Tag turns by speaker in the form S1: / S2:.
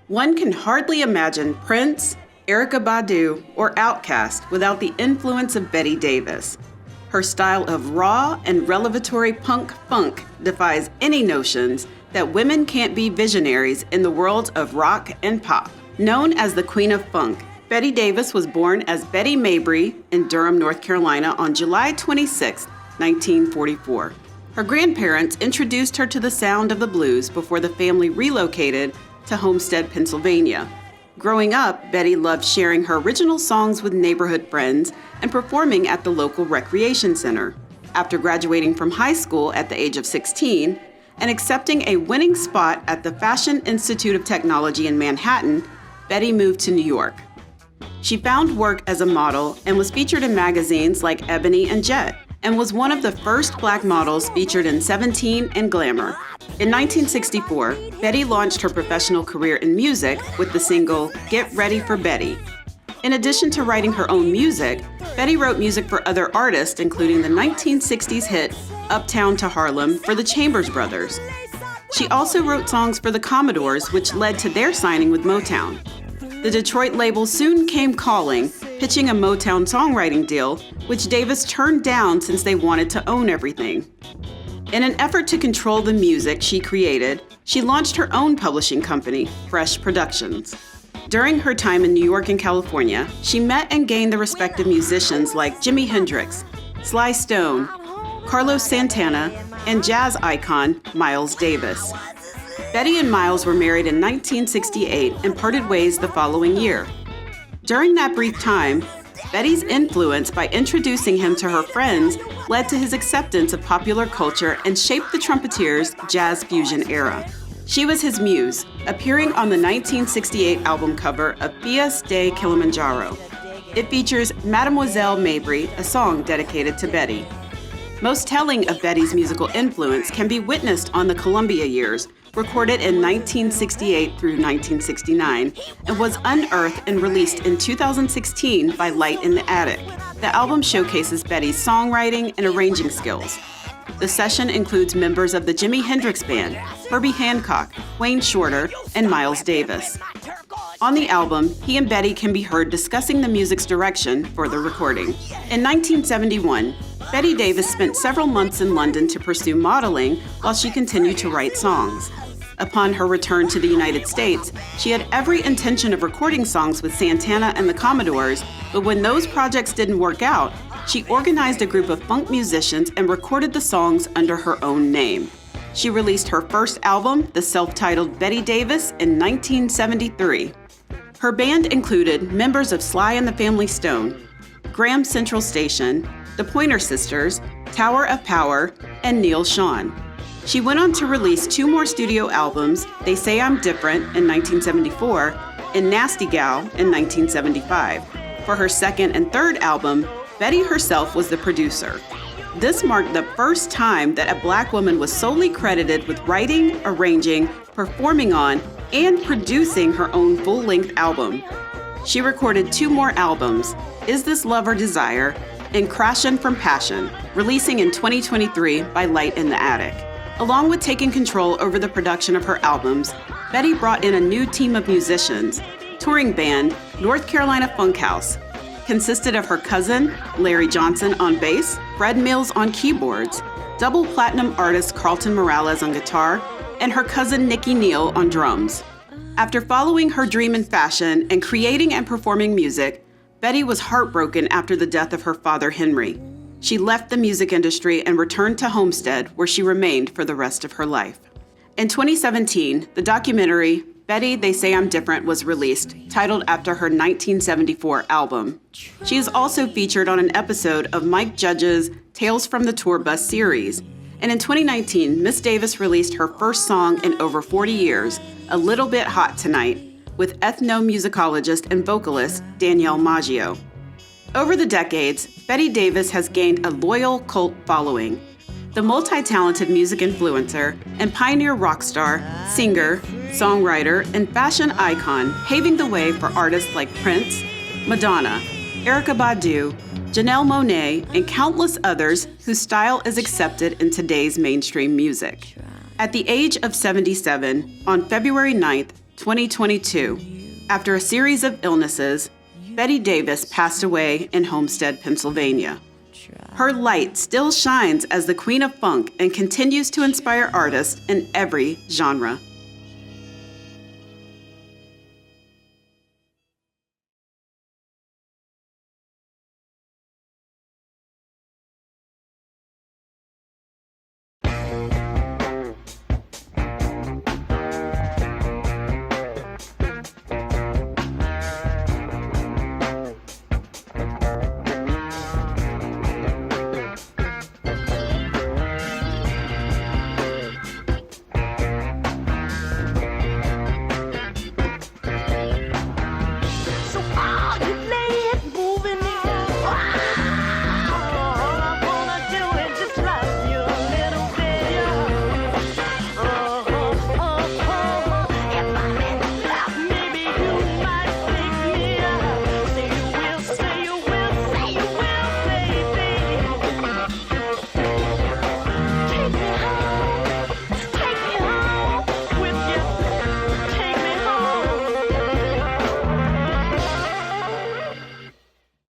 S1: One can hardly imagine Prince, Erykah Badu, or Outkast without the influence of Betty Davis. Her style of raw and revelatory punk funk defies any notions that women can't be visionaries in the world of rock and pop. Known as the Queen of Funk, Betty Davis was born as Betty Mabry in Durham, North Carolina on July 26, 1944. Her grandparents introduced her to the sound of the blues before the family relocated to Homestead, Pennsylvania. Growing up, Betty loved sharing her original songs with neighborhood friends and performing at the local recreation center. After graduating from high school at the age of 16 and accepting a winning spot at the Fashion Institute of Technology in Manhattan, Betty moved to New York. She found work as a model and was featured in magazines like Ebony and Jet, and was one of the first Black models featured in 17 and Glamour. In 1964, Betty launched her professional career in music with the single Get Ready for Betty. In addition to writing her own music, Betty wrote music for other artists, including the 1960s hit Uptown to Harlem for the Chambers Brothers. She also wrote songs for the Commodores, which led to their signing with Motown. The Detroit label soon came calling, pitching a Motown songwriting deal, which Davis turned down since they wanted to own everything. In an effort to control the music she created, she launched her own publishing company, Fresh Productions. During her time in New York and California, she met and gained the respect of musicians like Jimi Hendrix, Sly Stone, Carlos Santana, and jazz icon Miles Davis. Betty and Miles were married in 1968 and parted ways the following year. During that brief time, Betty's influence by introducing him to her friends led to his acceptance of popular culture and shaped the trumpeter's jazz fusion era. She was his muse, appearing on the 1968 album cover of Fias de Kilimanjaro. It features Mademoiselle Mabry, a song dedicated to Betty. Most telling of Betty's musical influence can be witnessed on the Columbia years, recorded in 1968 through 1969, and was unearthed and released in 2016 by Light in the Attic. The album showcases Betty's songwriting and arranging skills. The session includes members of the Jimi Hendrix Band, Herbie Hancock, Wayne Shorter, and Miles Davis. On the album, he and Betty can be heard discussing the music's direction for the recording. In 1971, Betty Davis spent several months in London to pursue modeling while she continued to write songs. Upon her return to the United States, she had every intention of recording songs with Santana and the Commodores, but when those projects didn't work out, she organized a group of funk musicians and recorded the songs under her own name. She released her first album, the self-titled Betty Davis, in 1973. Her band included members of Sly and the Family Stone, Graham Central Station, the Pointer Sisters, Tower of Power, and Neil Schon. She went on to release 2 more studio albums, They Say I'm Different in 1974 and Nasty Gal in 1975. For her second and third album, Betty herself was the producer. This marked the first time that a Black woman was solely credited with writing, arranging, performing on, and producing her own full-length album. She recorded 2 more albums, Is This Love or Desire and Crashin' from Passion, releasing in 2023 by Light in the Attic. Along with taking control over the production of her albums, Betty brought in a new team of musicians. Touring band, North Carolina Funkhouse, consisted of her cousin, Larry Johnson on bass, Fred Mills on keyboards, double platinum artist Carlton Morales on guitar, and her cousin Nikki Neal on drums. After following her dream in fashion and creating and performing music, Betty was heartbroken after the death of her father, Henry. She left the music industry and returned to Homestead, where she remained for the rest of her life. In 2017, the documentary Betty, They Say I'm Different was released, titled after her 1974 album. She is also featured on an episode of Mike Judge's Tales from the Tour Bus series. And in 2019, Miss Davis released her first song in over 40 years, A Little Bit Hot Tonight, with ethnomusicologist and vocalist Danielle Maggio. Over the decades, Betty Davis has gained a loyal cult following. The multi-talented music influencer and pioneer rock star, singer, songwriter, and fashion icon, paving the way for artists like Prince, Madonna, Erykah Badu, Janelle Monáe, and countless others whose style is accepted in today's mainstream music. At the age of 77, on February 9th, 2022. After a series of illnesses, Betty Davis passed away in Homestead, Pennsylvania. Her light still shines as the Queen of Funk and continues to inspire artists in every genre.